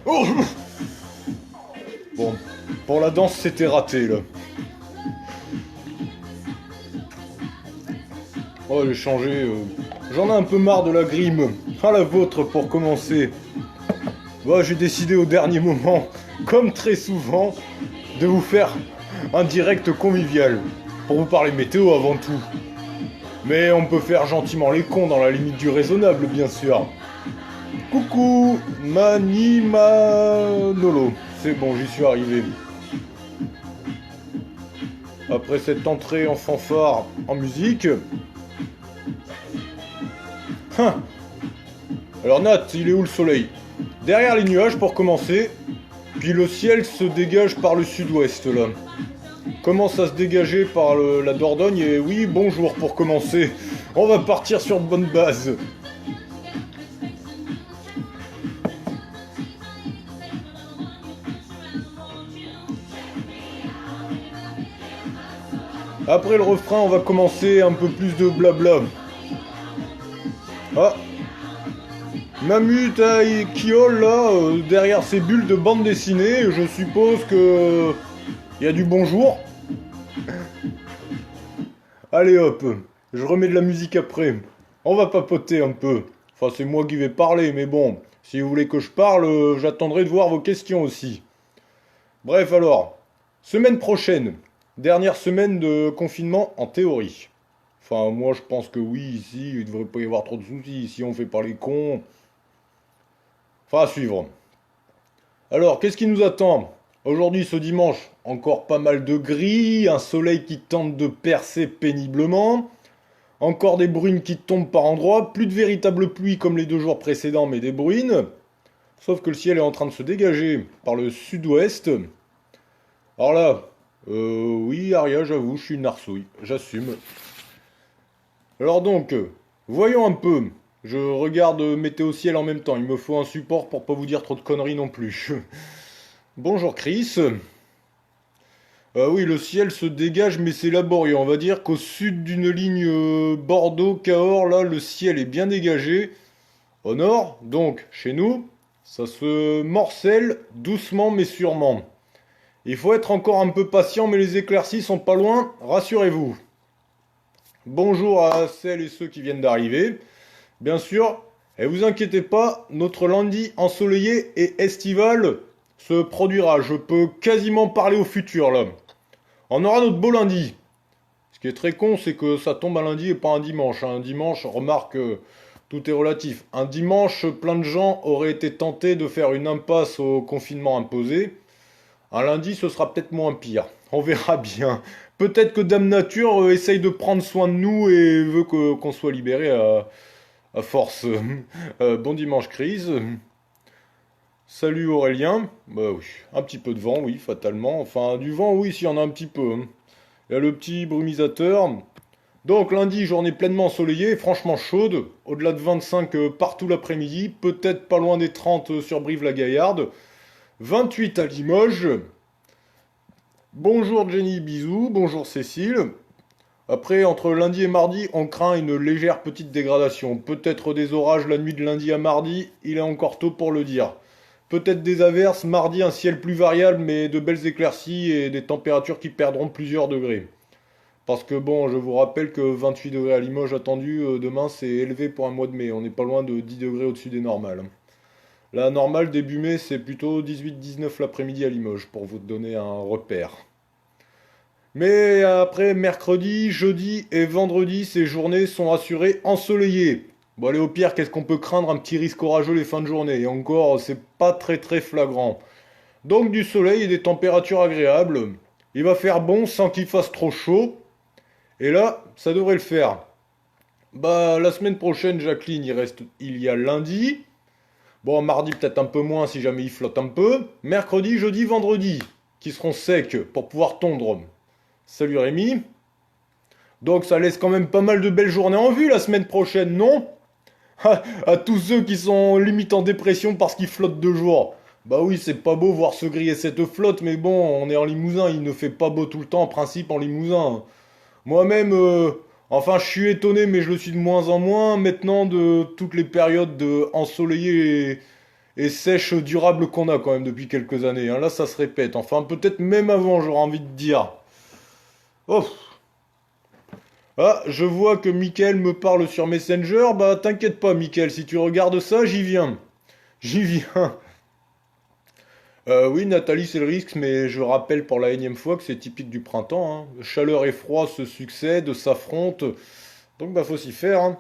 Oh. Bon, pour la danse, c'était raté, là. Oh, j'ai changé. J'en ai un peu marre de la grime. À la vôtre, pour commencer. Bah, j'ai décidé au dernier moment, comme très souvent, de vous faire un direct convivial. Pour vous parler météo avant tout. Mais on peut faire gentiment les cons dans la limite du raisonnable, bien sûr. Coucou, Manimanolo. C'est bon, j'y suis arrivé. Après cette entrée en fanfare en musique. Hein. Alors Nat, il est où le soleil? Derrière les nuages pour commencer. Puis le ciel se dégage par le sud-ouest là. Commence à se dégager par la Dordogne et oui, bonjour pour commencer. On va partir sur de bonnes bases. Après le refrain, on va commencer un peu plus de blabla. Ah, Mamu Kiol là, derrière ces bulles de bande dessinée, je suppose que il y a du bonjour. Allez hop, je remets de la musique après. On va papoter un peu. Enfin, c'est moi qui vais parler, mais bon, si vous voulez que je parle, j'attendrai de voir vos questions aussi. Bref alors, semaine prochaine, dernière semaine de confinement en théorie. Enfin, moi je pense que oui, ici, il ne devrait pas y avoir trop de soucis. Ici, on fait pas les cons. Enfin, à suivre. Alors, qu'est-ce qui nous attend? Aujourd'hui, ce dimanche, encore pas mal de gris, un soleil qui tente de percer péniblement, encore des bruines qui tombent par endroits, plus de véritable pluie comme les 2 jours précédents, mais des bruines. Sauf que le ciel est en train de se dégager par le sud-ouest. Alors là, oui, Aria, j'avoue, je suis une arsouille, j'assume. Alors donc, voyons un peu. Je regarde météo ciel en même temps, il me faut un support pour pas vous dire trop de conneries non plus. Bonjour Chris. Oui, le ciel se dégage, mais c'est laborieux. On va dire qu'au sud d'une ligne Bordeaux-Cahors, là, le ciel est bien dégagé. Au nord, donc, chez nous, ça se morcelle doucement mais sûrement. Il faut être encore un peu patient, mais les éclaircies sont pas loin, rassurez-vous. Bonjour à celles et ceux qui viennent d'arriver. Bien sûr, et vous inquiétez pas, notre lundi ensoleillé et estival se produira. Je peux quasiment parler au futur là. On aura notre beau lundi. Ce qui est très con, c'est que ça tombe un lundi et pas un dimanche. Un dimanche, remarque, tout est relatif. Un dimanche, plein de gens auraient été tentés de faire une impasse au confinement imposé. Un lundi, ce sera peut-être moins pire. On verra bien. Peut-être que Dame Nature essaye de prendre soin de nous et veut qu'on soit libéré à force. Bon dimanche, Chris. Salut Aurélien. Bah oui, un petit peu de vent, oui, fatalement. Enfin, du vent, oui, s'il y en a un petit peu. Il y a le petit brumisateur. Donc lundi, journée pleinement ensoleillée, franchement chaude. Au-delà de 25 partout l'après-midi. Peut-être pas loin des 30 sur Brive-la-Gaillarde. 28 à Limoges. Bonjour Jenny, bisous. Bonjour Cécile. Après, entre lundi et mardi, on craint une légère petite dégradation. Peut-être des orages la nuit de lundi à mardi, il est encore tôt pour le dire. Peut-être des averses, mardi un ciel plus variable mais de belles éclaircies et des températures qui perdront plusieurs degrés. Parce que bon, je vous rappelle que 28 degrés à Limoges attendu, demain c'est élevé pour un mois de mai, on n'est pas loin de 10 degrés au-dessus des normales. La normale début mai c'est plutôt 18-19 l'après-midi à Limoges pour vous donner un repère. Mais après, mercredi, jeudi et vendredi, ces journées sont assurées ensoleillées. Bon, allez, au pire, qu'est-ce qu'on peut craindre? Un petit risque orageux les fins de journée. Et encore, c'est pas très très flagrant. Donc du soleil et des températures agréables. Il va faire bon sans qu'il fasse trop chaud. Et là, ça devrait le faire. Bah, la semaine prochaine, Jacqueline, il y a lundi. Bon, mardi peut-être un peu moins si jamais il flotte un peu. Mercredi, jeudi, vendredi, qui seront secs pour pouvoir tondre. Salut Rémi. Donc ça laisse quand même pas mal de belles journées en vue la semaine prochaine, non? À tous ceux qui sont limite en dépression parce qu'ils flottent 2 jours. Bah oui, c'est pas beau voir se griller cette flotte, mais bon, on est en Limousin, il ne fait pas beau tout le temps en principe en Limousin. Moi-même, enfin je suis étonné, mais je le suis de moins en moins maintenant de toutes les périodes de ensoleillées et sèche durable qu'on a quand même depuis quelques années, hein. Là, ça se répète. Enfin, peut-être même avant, j'aurais envie de dire. Oh. Ah, je vois que Mickaël me parle sur Messenger. Bah, t'inquiète pas, Mickaël, si tu regardes ça, j'y viens. J'y viens. Oui, Nathalie, c'est le risque, mais je rappelle pour la énième fois que c'est typique du printemps, hein. Chaleur et froid se succèdent, s'affrontent, donc bah faut s'y faire, hein.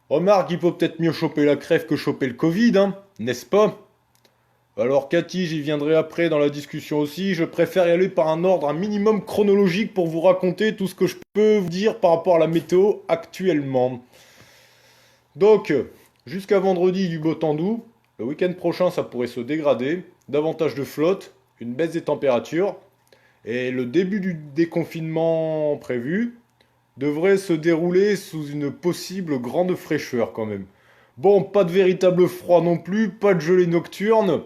Remarque, il faut peut-être mieux choper la crève que choper le Covid, hein, n'est-ce pas? Alors Cathy, j'y viendrai après dans la discussion aussi, je préfère y aller par un ordre un minimum chronologique pour vous raconter tout ce que je peux vous dire par rapport à la météo actuellement. Donc, jusqu'à vendredi du beau temps doux, le week-end prochain ça pourrait se dégrader, davantage de flotte, une baisse des températures, et le début du déconfinement prévu devrait se dérouler sous une possible grande fraîcheur quand même. Bon, pas de véritable froid non plus, pas de gelée nocturne,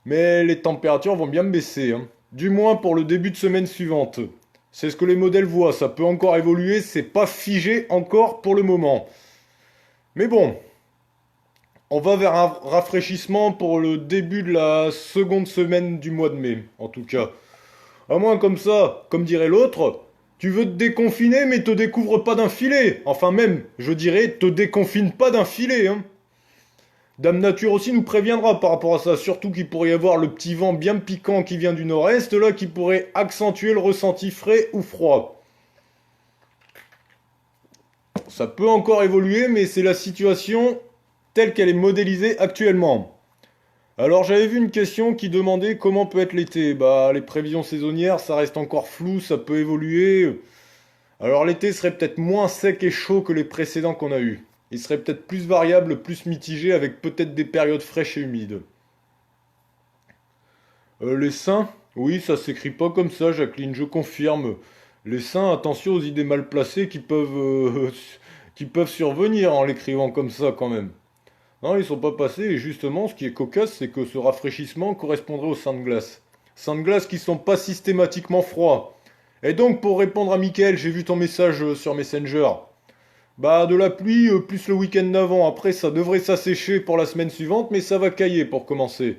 mais les températures vont bien baisser, hein. Du moins pour le début de semaine suivante. C'est ce que les modèles voient, ça peut encore évoluer, c'est pas figé encore pour le moment. Mais bon, on va vers un rafraîchissement pour le début de la seconde semaine du mois de mai, en tout cas. À moins comme ça, comme dirait l'autre, tu veux te déconfiner mais te découvre pas d'un filet. Enfin même, je dirais, te déconfine pas d'un filet, hein. Dame Nature aussi nous préviendra par rapport à ça, surtout qu'il pourrait y avoir le petit vent bien piquant qui vient du nord-est, là, qui pourrait accentuer le ressenti frais ou froid. Ça peut encore évoluer, mais c'est la situation telle qu'elle est modélisée actuellement. Alors j'avais vu une question qui demandait comment peut être l'été. Bah les prévisions saisonnières, ça reste encore flou, ça peut évoluer. Alors l'été serait peut-être moins sec et chaud que les précédents qu'on a eus. Il serait peut-être plus variable, plus mitigé, avec peut-être des périodes fraîches et humides. Les seins? Oui, ça s'écrit pas comme ça, Jacqueline, je confirme. Les seins, attention aux idées mal placées qui peuvent survenir en l'écrivant comme ça quand même. Non, ils sont pas passés, et justement, ce qui est cocasse, c'est que ce rafraîchissement correspondrait aux seins de glace. Seins de glace qui sont pas systématiquement froids. Et donc, pour répondre à Mickaël, j'ai vu ton message sur Messenger. Bah, de la pluie, plus le week-end d'avant. Après, ça devrait s'assécher pour la semaine suivante, mais ça va cailler pour commencer.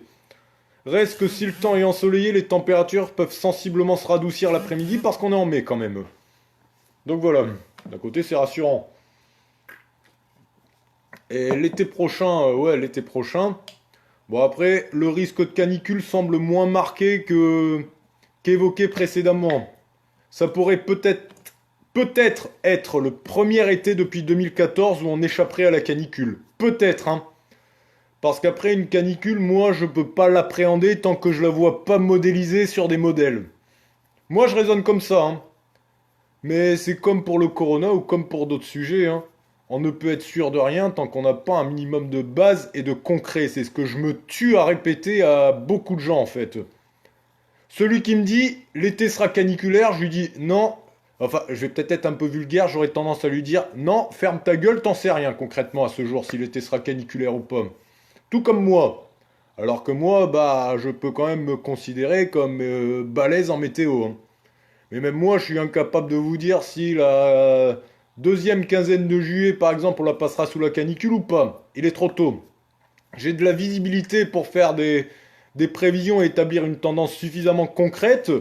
Reste que si le temps est ensoleillé, les températures peuvent sensiblement se radoucir l'après-midi parce qu'on est en mai quand même. Donc voilà, d'un côté c'est rassurant. Et l'été prochain, ouais, l'été prochain. Bon après, le risque de canicule semble moins marqué que qu'évoqué précédemment. Ça pourrait peut-être être le premier été depuis 2014 où on échapperait à la canicule. Peut-être, hein. Parce qu'après une canicule, moi je peux pas l'appréhender tant que je la vois pas modélisée sur des modèles. Moi je raisonne comme ça, hein. Mais c'est comme pour le corona ou comme pour d'autres sujets, hein. On ne peut être sûr de rien tant qu'on n'a pas un minimum de base et de concret. C'est ce que je me tue à répéter à beaucoup de gens en fait. Celui qui me dit l'été sera caniculaire, je lui dis non. Enfin, je vais peut-être être un peu vulgaire, j'aurais tendance à lui dire non, ferme ta gueule, t'en sais rien concrètement à ce jour si l'été sera caniculaire ou pas. Tout comme moi. Alors que moi, bah, je peux quand même me considérer comme balèze en météo, hein. Mais même moi, je suis incapable de vous dire si la deuxième quinzaine de juillet, par exemple, on la passera sous la canicule ou pas. Il est trop tôt. J'ai de la visibilité pour faire des prévisions et établir une tendance suffisamment concrète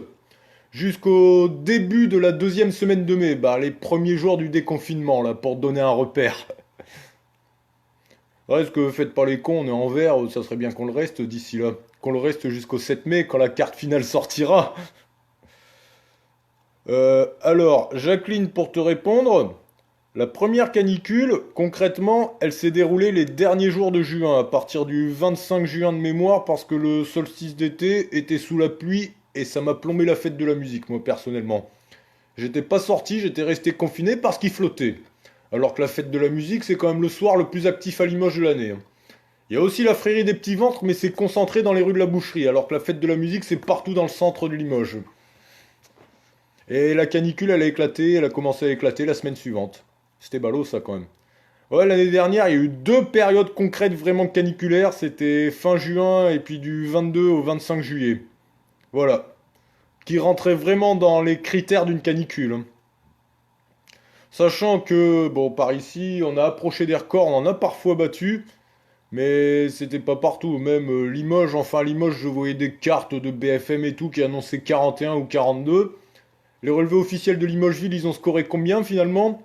jusqu'au début de la deuxième semaine de mai, bah, les premiers jours du déconfinement, là, pour donner un repère. Reste que faites pas les cons, on est en vert, ça serait bien qu'on le reste d'ici là. Qu'on le reste jusqu'au 7 mai, quand la carte finale sortira. Alors, Jacqueline, pour te répondre, la première canicule, concrètement, elle s'est déroulée les derniers jours de juin, à partir du 25 juin de mémoire, parce que le solstice d'été était sous la pluie et ça m'a plombé la fête de la musique, moi personnellement. J'étais pas sorti, j'étais resté confiné parce qu'il flottait. Alors que la fête de la musique, c'est quand même le soir le plus actif à Limoges de l'année, hein. Il y a aussi la frérie des petits ventres, mais c'est concentré dans les rues de la Boucherie, alors que la fête de la musique, c'est partout dans le centre de Limoges. Et la canicule, elle a éclaté, elle a commencé à éclater la semaine suivante. C'était ballot ça quand même. Ouais, l'année dernière, il y a eu deux périodes concrètes vraiment caniculaires, c'était fin juin et puis du 22 au 25 juillet. Voilà. Qui rentraient vraiment dans les critères d'une canicule, hein. Sachant que, bon, par ici, on a approché des records, on en a parfois battu, Mais c'était pas partout, même Limoges, enfin Limoges, je voyais des cartes de BFM et tout qui annonçaient 41 ou 42. Les relevés officiels de Limogeville, ils ont scoré combien finalement?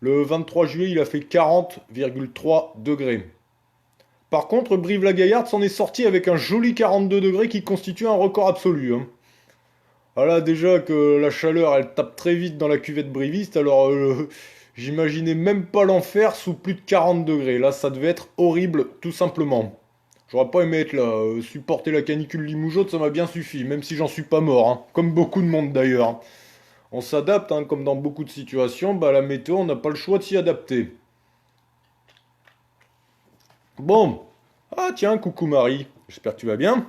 Le 23 juillet, il a fait 40,3 degrés. Par contre, Brive-la-Gaillarde s'en est sorti avec un joli 42 degrés qui constitue un record absolu, hein. Voilà, déjà que la chaleur, elle tape très vite dans la cuvette briviste, alors j'imaginais même pas l'enfer sous plus de 40 degrés. Là, ça devait être horrible, tout simplement. J'aurais pas aimé être là. Supporter la canicule limougeaute, ça m'a bien suffi, même si j'en suis pas mort, hein. Comme beaucoup de monde d'ailleurs. On s'adapte, hein, comme dans beaucoup de situations, bah la météo, on n'a pas le choix de s'y adapter. Bon. Ah tiens, coucou Marie. J'espère que tu vas bien.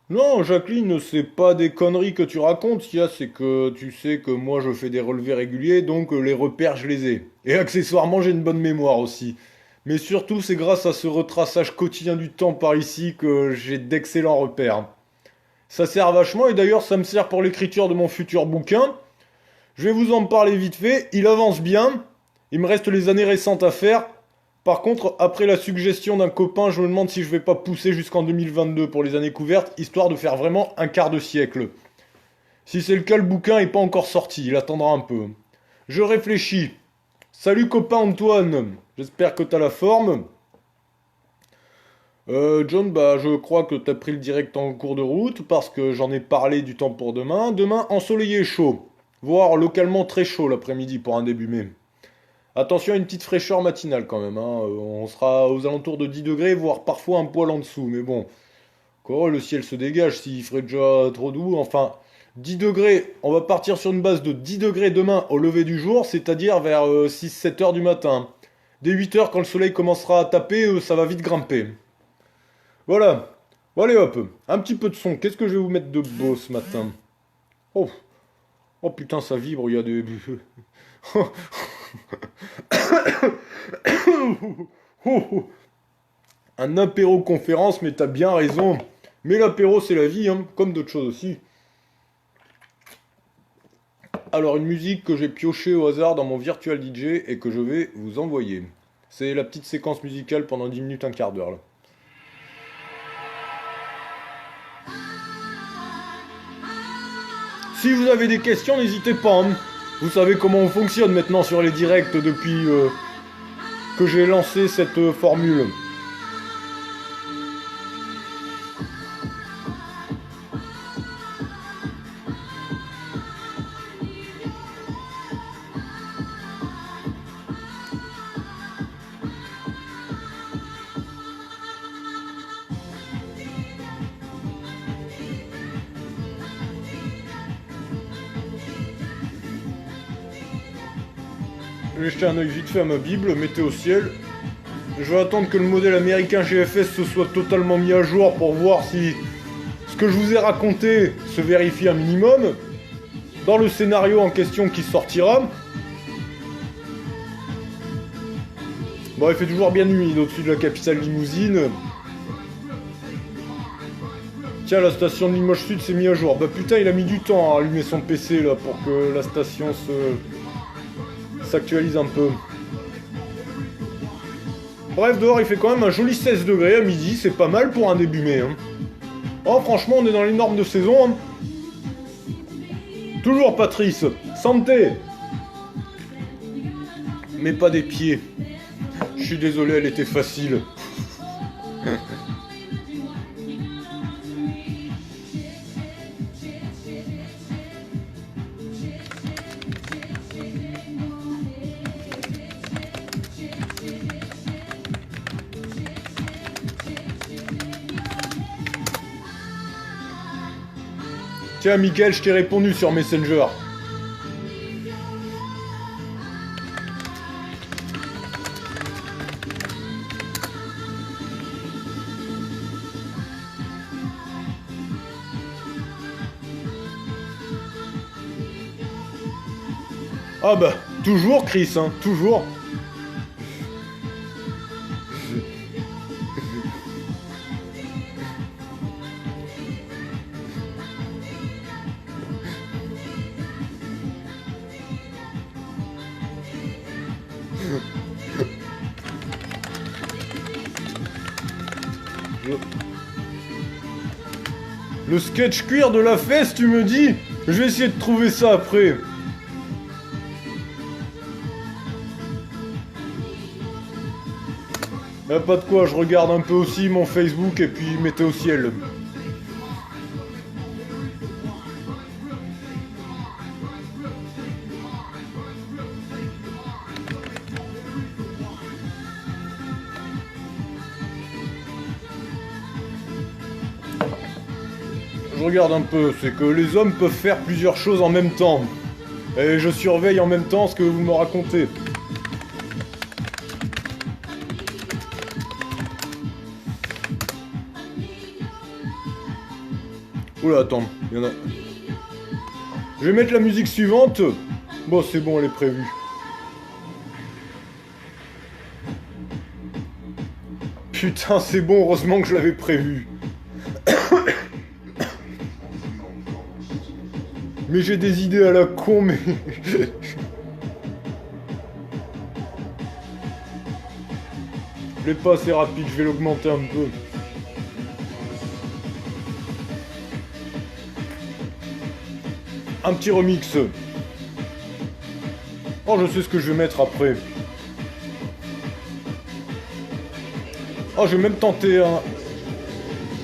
Non, Jacqueline, c'est pas des conneries que tu racontes, ce qu'il y a, c'est que tu sais que moi je fais des relevés réguliers, donc les repères je les ai. Et accessoirement j'ai une bonne mémoire aussi. Mais surtout c'est grâce à ce retraçage quotidien du temps par ici que j'ai d'excellents repères. Ça sert vachement et d'ailleurs ça me sert pour l'écriture de mon futur bouquin. Je vais vous en parler vite fait, il avance bien, il me reste les années récentes à faire. Par contre, après la suggestion d'un copain, je me demande si je vais pas pousser jusqu'en 2022 pour les années couvertes, histoire de faire vraiment un quart de siècle. Si c'est le cas, le bouquin est pas encore sorti, il attendra un peu. Je réfléchis. Salut copain Antoine, j'espère que t'as la forme. John, bah je crois que t'as pris le direct en cours de route parce que j'en ai parlé du temps pour demain. Demain ensoleillé et chaud, voire localement très chaud l'après-midi pour un début mai. Attention à une petite fraîcheur matinale quand même, hein. On sera aux alentours de 10 degrés, voire parfois un poil en dessous. Mais bon, quoi, le ciel se dégage s'il ferait déjà trop doux. Enfin, 10 degrés, on va partir sur une base de 10 degrés demain au lever du jour, c'est-à-dire vers 6-7 heures du matin. Dès 8 heures, quand le soleil commencera à taper, ça va vite grimper. Voilà. Bon, allez hop, un petit peu de son. Qu'est-ce que je vais vous mettre de beau ce matin? Oh, oh putain, ça vibre, il y a des... Un apéro conférence, mais t'as bien raison. Mais l'apéro, c'est la vie, hein, comme d'autres choses aussi. Alors, une musique que j'ai piochée au hasard dans mon virtual DJ et que je vais vous envoyer. C'est la petite séquence musicale pendant 10 minutes, un quart d'heure, là. Si vous avez des questions, n'hésitez pas, hein. Vous savez comment on fonctionne maintenant sur les directs depuis que j'ai lancé cette formule. Je vais jeter un œil vite fait à ma Bible, météo ciel. Je vais attendre que le modèle américain GFS se soit totalement mis à jour pour voir si ce que je vous ai raconté se vérifie un minimum. Dans le scénario en question qui sortira. Bon, il fait toujours bien humide au-dessus de la capitale limousine. Tiens, la station de Limoges Sud s'est mise à jour. Bah putain, il a mis du temps à allumer son PC là pour que la station s'actualise un peu. Bref, dehors il fait quand même un joli 16 degrés à midi, c'est pas mal pour un début mai, hein. Oh, franchement, on est dans les normes de saison, hein. Toujours Patrice, santé. Mais pas des pieds. Je suis désolé, elle était facile. Tiens, Mickaël, je t'ai répondu sur Messenger. Ah bah, toujours Chris, hein, toujours. Le sketch cuir de la fesse, tu me dis? Je vais essayer de trouver ça après. Y'a pas de quoi, je regarde un peu aussi mon Facebook et puis mettez au ciel. Je regarde un peu, c'est que les hommes peuvent faire plusieurs choses en même temps. Et je surveille en même temps ce que vous me racontez. Oula, attends, il y en a... Je vais mettre la musique suivante. Bon, c'est bon, elle est prévue. Putain, c'est bon, heureusement que je l'avais prévu. Mais j'ai des idées à la con, mais... Je l'ai pas assez rapide, je vais l'augmenter un peu. Un petit remix. Oh, je sais ce que je vais mettre après. Oh, je vais même tenter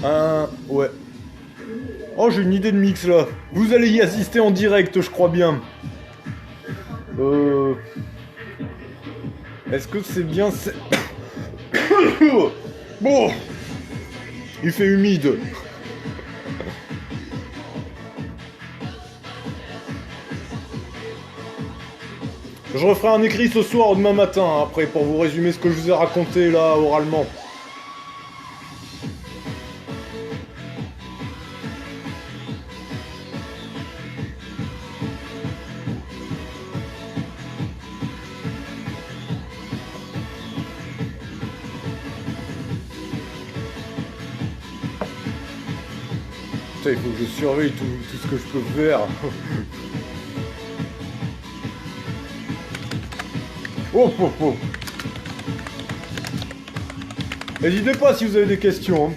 un... Ouais. Oh, j'ai une idée de mix là. Vous allez y assister en direct, je crois bien. Est-ce que c'est bien... Bon. Il fait humide. Je referai un écrit ce soir ou demain matin, après, pour vous résumer ce que je vous ai raconté là, oralement. Putain, il faut que je surveille tout ce que je peux faire. Oh, oh, oh. N'hésitez pas si vous avez des questions. Hein.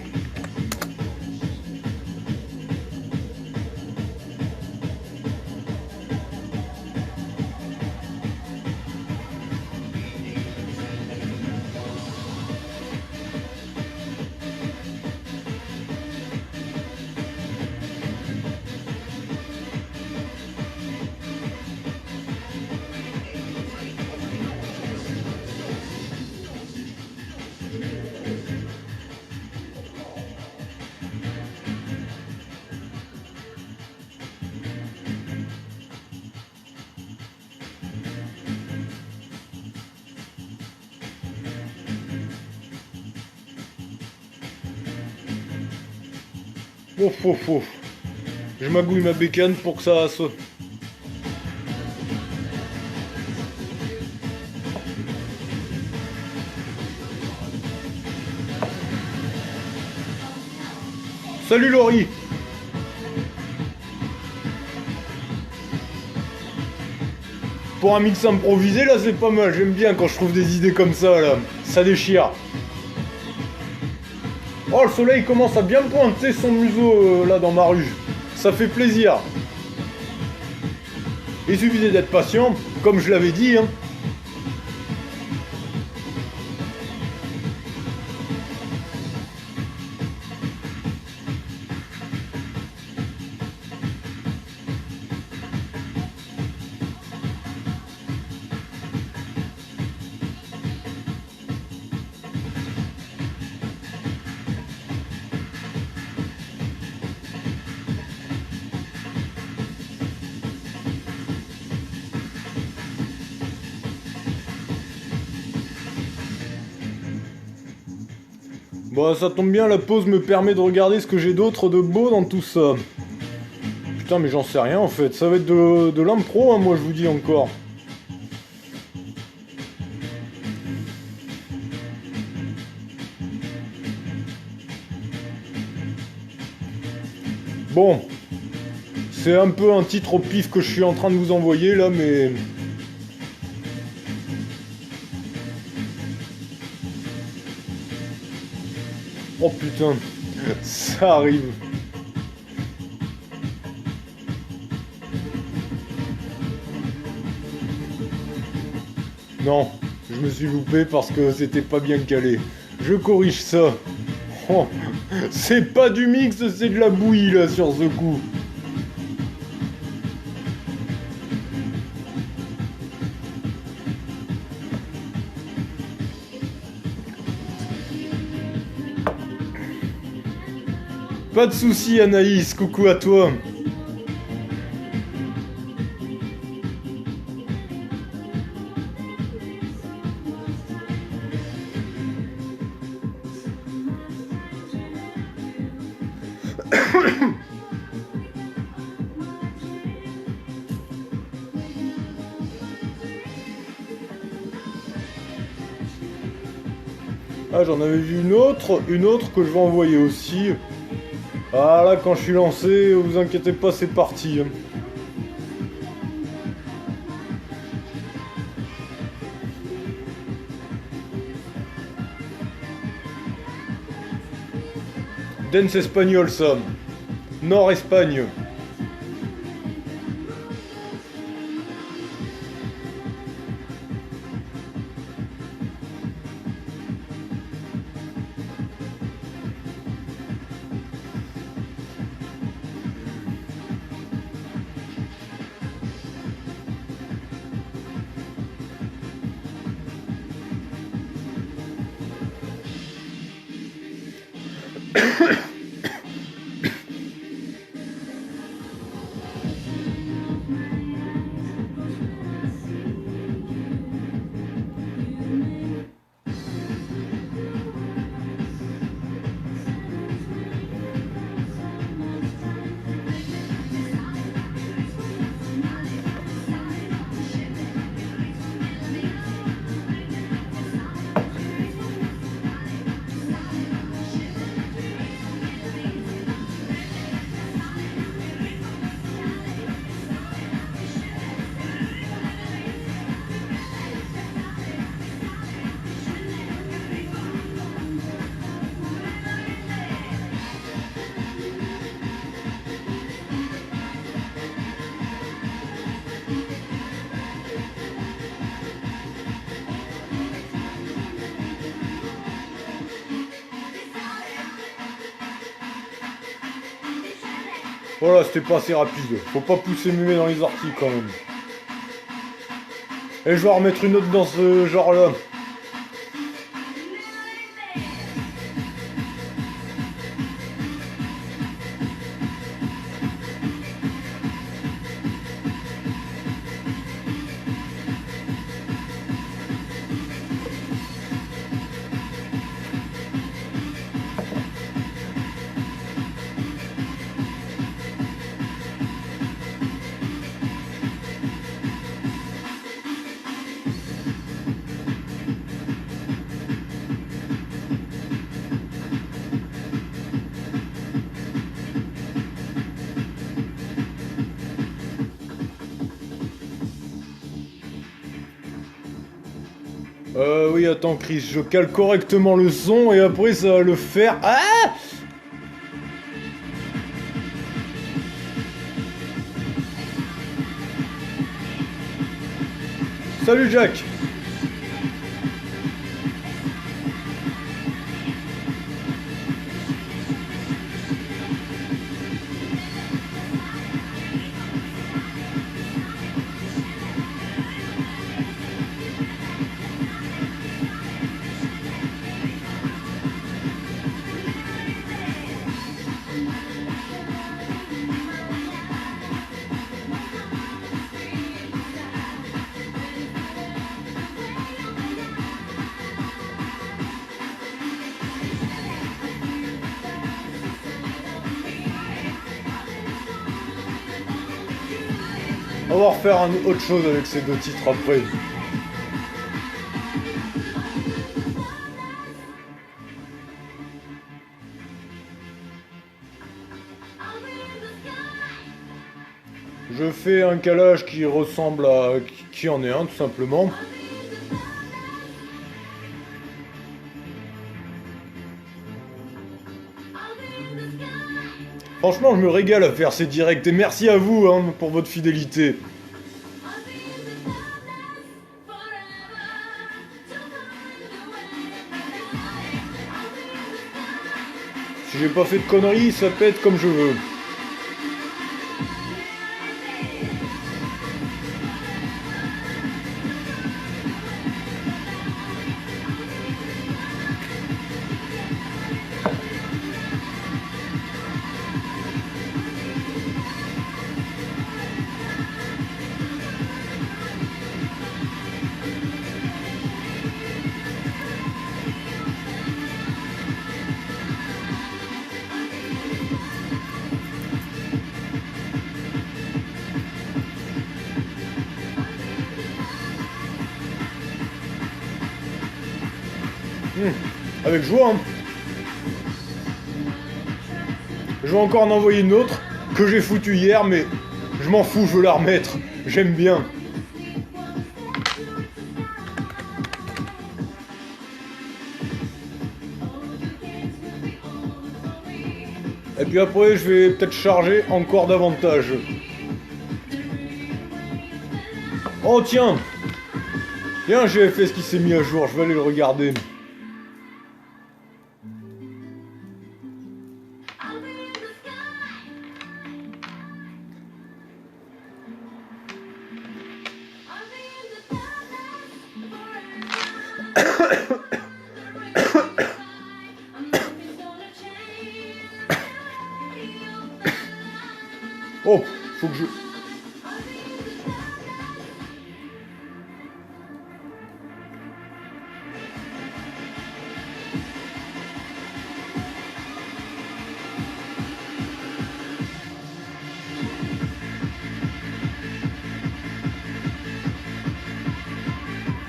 Ouf, ouf, ouf. Je magouille ma bécane pour que ça se... Salut Laurie. Pour un mix improvisé, là, c'est pas mal. J'aime bien quand je trouve des idées comme ça, là. Ça déchire. Oh, le soleil commence à bien pointer son museau, là, dans ma rue. Ça fait plaisir. Il suffisait d'être patient, comme je l'avais dit, hein. Bon, ça tombe bien, la pause me permet de regarder ce que j'ai d'autre de beau dans tout ça. Putain, mais j'en sais rien en fait. Ça va être de l'impro, hein, moi je vous dis encore. Bon. C'est un peu un titre au pif que je suis en train de vous envoyer là, mais... Oh putain, ça arrive. Non, je me suis loupé parce que c'était pas bien calé. Je corrige ça. Oh, c'est pas du mix, c'est de la bouillie là sur ce coup. Pas de soucis Anaïs, coucou à toi. Ah, j'en avais vu une autre que je vais envoyer aussi. Ah là, quand je suis lancé, vous inquiétez pas, c'est parti. Dance espagnol ça. Nord-Espagne. Voilà, c'était pas assez rapide. Faut pas pousser mémé dans les orties quand même. Et je vais en remettre une autre dans ce genre-là. Oui, attends, Chris, je cale correctement le son et après ça va le faire. Ah! Salut, Jack! On va refaire autre chose avec ces deux titres après. Je fais un calage qui ressemble à... qui en est un tout simplement. Franchement, je me régale à faire ces directs et merci à vous hein, pour votre fidélité. Si j'ai pas fait de conneries, ça peut être comme je veux. Avec joie, hein. Je vais encore en envoyer une autre que j'ai foutue hier, mais je m'en fous, je veux la remettre. J'aime bien. Et puis après, je vais peut-être charger encore davantage. Oh tiens! Il y a un GFS qui s'est mis à jour, je vais aller le regarder. Oh, faut que je...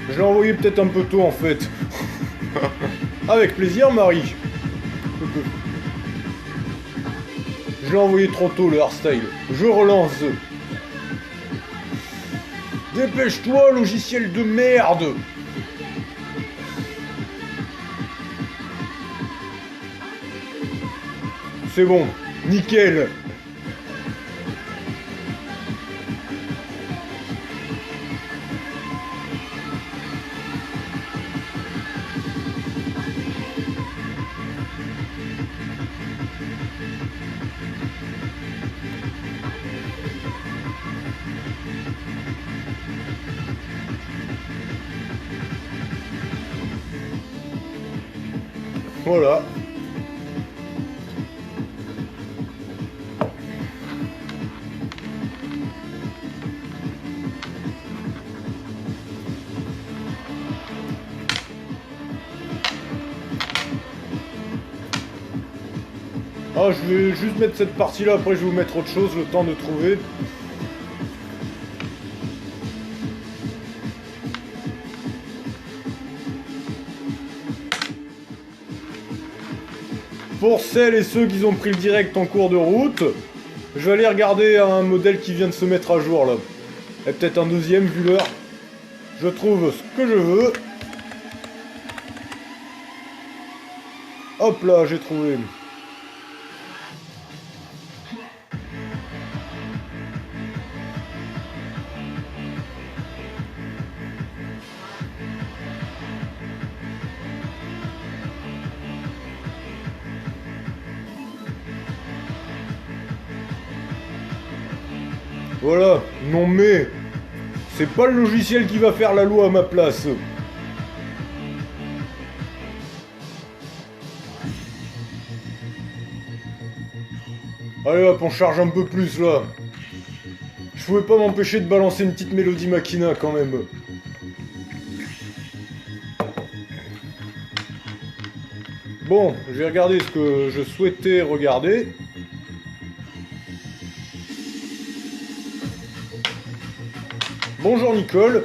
Je l'ai envoyé peut-être un peu tôt en fait. Avec plaisir, Marie. Je l'ai envoyé trop tôt le hardstyle. Je relance. Dépêche-toi, logiciel de merde. C'est bon, nickel. Voilà. Ah, je vais juste mettre cette partie-là, après je vais vous mettre autre chose, le temps de trouver. Pour celles et ceux qui ont pris le direct en cours de route, je vais aller regarder un modèle qui vient de se mettre à jour là. Et peut-être un deuxième vu l'heure. Je trouve ce que je veux. Hop là, j'ai trouvé. Voilà, non mais, c'est pas le logiciel qui va faire la loi à ma place. Allez hop, on charge un peu plus là. Je pouvais pas m'empêcher de balancer une petite mélodie Makina quand même. Bon, je vais regarder ce que je souhaitais regarder. Bonjour Nicole.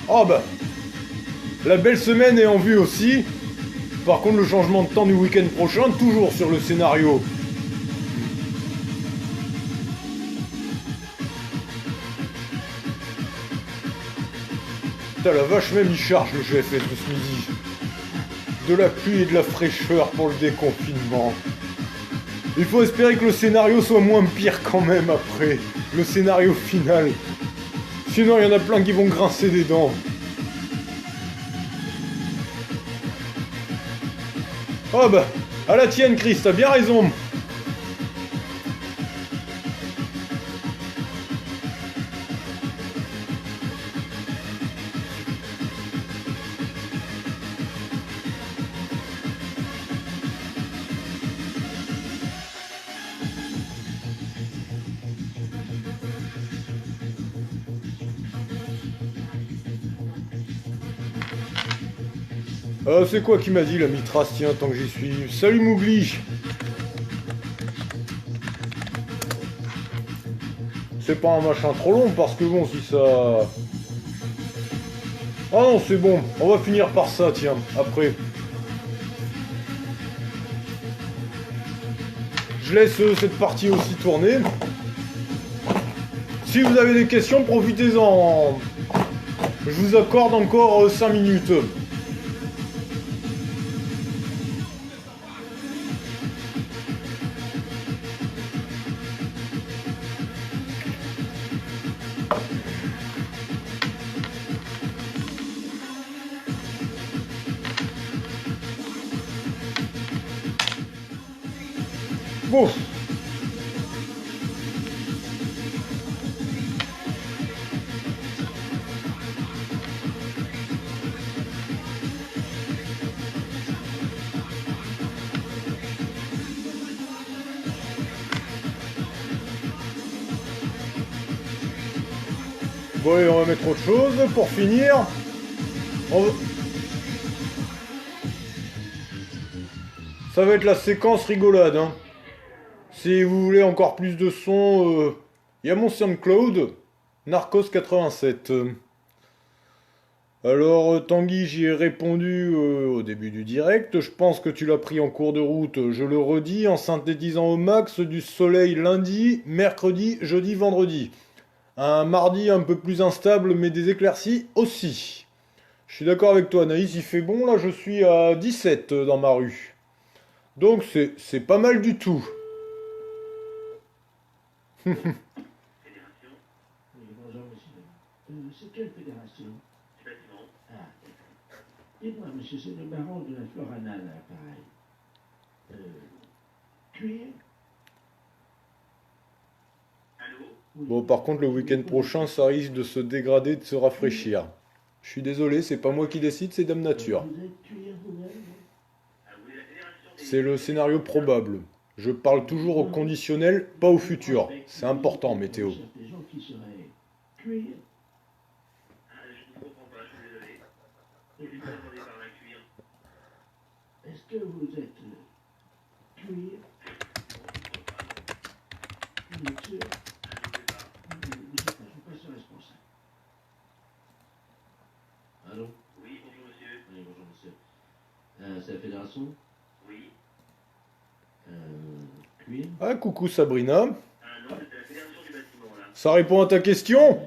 Oh bah, la belle semaine est en vue aussi. Par contre, le changement de temps du week-end prochain, toujours sur le scénario. Putain la vache, même il charge le GFS de ce midi. De la pluie et de la fraîcheur pour le déconfinement. Il faut espérer que le scénario soit moins pire quand même après. Le scénario final. Sinon il y en a plein qui vont grincer des dents. Oh bah, à la tienne Chris, t'as bien raison. C'est quoi qui m'a dit la Mitras, tiens, tant que j'y suis. Salut Mougli. C'est pas un machin trop long, parce que bon, si ça... Ah non, c'est bon, on va finir par ça, tiens, après. Je laisse cette partie aussi tourner. Si vous avez des questions, profitez-en. Je vous accorde encore 5 minutes. Bon. Bon, et on va mettre autre chose pour finir. Ça va être la séquence rigolade, hein. Si vous voulez encore plus de sons, il y a mon SoundCloud, Narcos87. Alors Tanguy, j'y ai répondu au début du direct, je pense que tu l'as pris en cours de route, je le redis, en synthétisant au max du soleil lundi, mercredi, jeudi, vendredi. Un mardi un peu plus instable, mais des éclaircies aussi. Je suis d'accord avec toi Anaïs, il fait bon, là je suis à 17 dans ma rue. Donc c'est pas mal du tout. Fédération. Oui, bonjour monsieur. C'est quelle fédération? Du bâtiment. Ah, d'accord. Dites-moi, monsieur, c'est le baron de la Florana, là, pareil. Cuir? Allô? Oui. Bon, par contre, le week-end prochain, ça risque de se dégrader, de se rafraîchir. Je suis désolé, c'est pas moi qui décide, c'est Dame Nature. Vous êtes cuir vous-même? Ah, vous êtes la fédération des... C'est le scénario probable. Je parle toujours au conditionnel, pas au futur. C'est important, météo. Des gens qui seraient cuir? Ah, je ne comprends pas, je suis désolé. Qu'est-ce que vous entendez par là, cuir? Est-ce que vous êtes cuir? Monsieur? Je vous passe le responsable. Allô? Oui, bonjour monsieur. Oui, bonjour monsieur. C'est la fédération? Oui. Cuir? Ah, coucou Sabrina. Ah non, c'était la fédération du bâtiment là. Ça répond à ta question?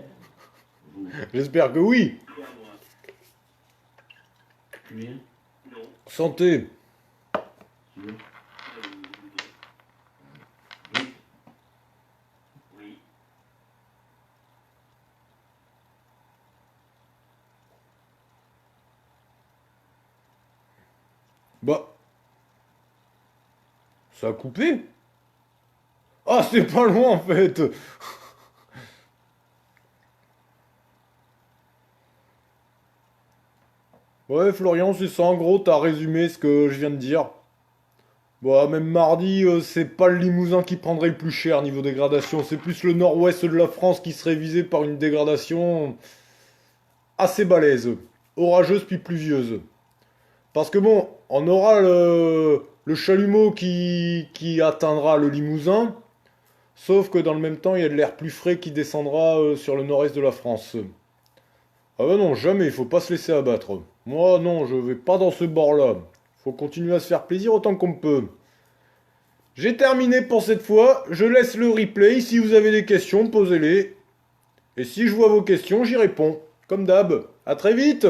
Vous? J'espère que oui. Quoi, moi? Cuir? Non. Santé. Sûr? Oui. Oui. Bah. Ça a coupé? Ah, c'est pas loin en fait. Ouais, Florian, c'est ça en gros, t'as résumé ce que je viens de dire. Bon, même mardi, c'est pas le Limousin qui prendrait le plus cher niveau dégradation, c'est plus le nord-ouest de la France qui serait visé par une dégradation assez balèze, orageuse puis pluvieuse. Parce que bon, on aura le chalumeau qui atteindra le Limousin, sauf que dans le même temps, il y a de l'air plus frais qui descendra sur le nord-est de la France. Ah bah non, jamais, il faut pas se laisser abattre. Moi, non, je vais pas dans ce bord-là. Faut continuer à se faire plaisir autant qu'on peut. J'ai terminé pour cette fois, je laisse le replay. Si vous avez des questions, posez-les. Et si je vois vos questions, j'y réponds. Comme d'hab. À très vite!